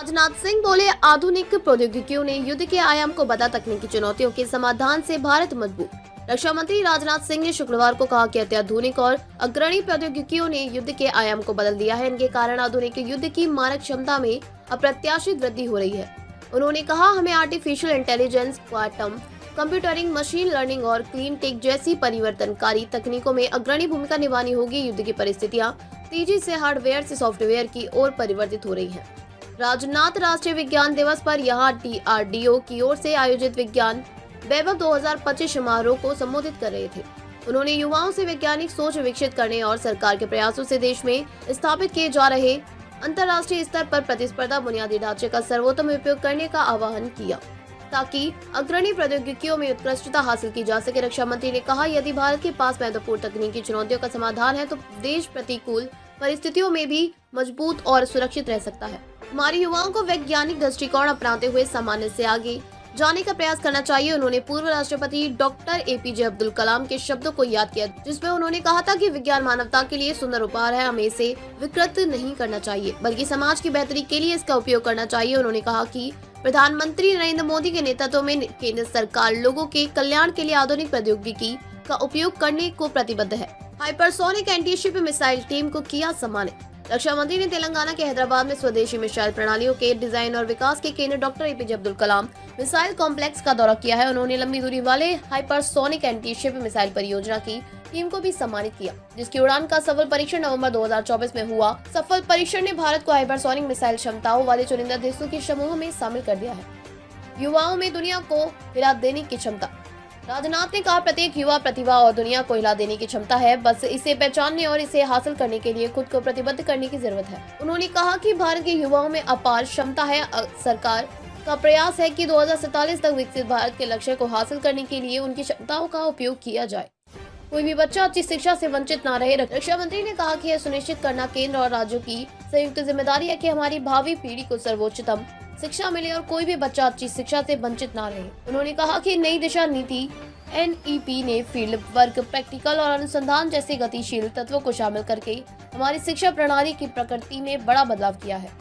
राजनाथ सिंह बोले, आधुनिक प्रौद्योगिकियों ने युद्ध के आयाम को बदला। तकनीकी चुनौतियों के समाधान से भारत मजबूत। रक्षा मंत्री राजनाथ सिंह ने शुक्रवार को कहा कि अत्याधुनिक और अग्रणी प्रौद्योगिकियों ने युद्ध के आयाम को बदल दिया है। इनके कारण आधुनिक युद्ध की मारक क्षमता में अप्रत्याशित वृद्धि हो रही है। उन्होंने कहा, हमें artificial intelligence, quantum कंप्यूटरिंग, machine learning और क्लीन टेक जैसी परिवर्तनकारी तकनीकों में अग्रणी भूमिका निभानी होगी। युद्ध की परिस्थितियां तेजी से हार्डवेयर से सॉफ्टवेयर की ओर परिवर्तित हो रही हैं। राजनाथ राष्ट्रीय विज्ञान दिवस पर यहां DRDO की ओर से आयोजित विज्ञान वैभव 2025 समारोह को संबोधित कर रहे थे। उन्होंने युवाओं से वैज्ञानिक सोच विकसित करने और सरकार के प्रयासों से देश में स्थापित किए जा रहे अंतर्राष्ट्रीय स्तर पर प्रतिस्पर्धा बुनियादी ढांचे का सर्वोत्तम उपयोग करने का आह्वान किया, ताकि अग्रणी प्रौद्योगिकियों में उत्कृष्टता हासिल की जा सके। रक्षा मंत्री ने कहा, यदि भारत के पास महत्वपूर्ण तकनीकी चुनौतियों का समाधान है तो देश प्रतिकूल परिस्थितियों में भी मजबूत और सुरक्षित रह सकता है। हमारे युवाओं को वैज्ञानिक दृष्टिकोण अपनाते हुए सामान्य से आगे जाने का प्रयास करना चाहिए। उन्होंने पूर्व राष्ट्रपति डॉक्टर APJ अब्दुल कलाम के शब्दों को याद किया, जिसमें उन्होंने कहा था कि विज्ञान मानवता के लिए सुंदर उपहार है। हमें इसे विकृत नहीं करना चाहिए, बल्कि समाज की बेहतरी के लिए इसका उपयोग करना चाहिए। उन्होंने कहा कि प्रधानमंत्री नरेंद्र मोदी के नेतृत्व में केंद्र सरकार लोगों के कल्याण के लिए आधुनिक प्रौद्योगिकी का उपयोग करने को प्रतिबद्ध है। हाइपरसोनिक एंटी-शिप मिसाइल टीम को किया सम्मानित। रक्षा मंत्री ने तेलंगाना के हैदराबाद में स्वदेशी मिसाइल प्रणालियों के डिजाइन और विकास के केंद्र doctor APJ Abdul Kalam missile complex का दौरा किया है। उन्होंने लंबी दूरी वाले हाइपरसोनिक एंटी-शिप मिसाइल परियोजना की टीम को भी सम्मानित किया, जिसकी उड़ान का सफल परीक्षण नवंबर 2024 में हुआ। सफल परीक्षण ने भारत को हाइपरसोनिक मिसाइल क्षमताओं वाले चुनिंदा देशों के समूह में शामिल कर दिया है। युवाओं में दुनिया को हिला देने की क्षमता। राजनाथ ने कहा, प्रत्येक युवा प्रतिभा और दुनिया को हिला देने की क्षमता है। बस इसे पहचानने और इसे हासिल करने के लिए खुद को प्रतिबद्ध करने की जरूरत है। उन्होंने कहा कि भारत के युवाओं में अपार क्षमता है। सरकार का प्रयास है कि 2047 तक विकसित भारत के लक्ष्य को हासिल करने के लिए उनकी क्षमताओं का उपयोग किया जाए। कोई भी बच्चा अच्छी शिक्षा से वंचित न रहे। रक्षा मंत्री ने कहा कि यह सुनिश्चित करना केंद्र और राज्यों की संयुक्त जिम्मेदारी है कि हमारी भावी पीढ़ी को सर्वोच्चतम शिक्षा मिले और कोई भी बच्चा अच्छी शिक्षा से वंचित न रहे। उन्होंने कहा कि नई दिशा नीति NEP ने फील्ड वर्क, प्रैक्टिकल और अनुसंधान जैसे गतिशील तत्वों को शामिल करके हमारी शिक्षा प्रणाली की प्रकृति में बड़ा बदलाव किया है।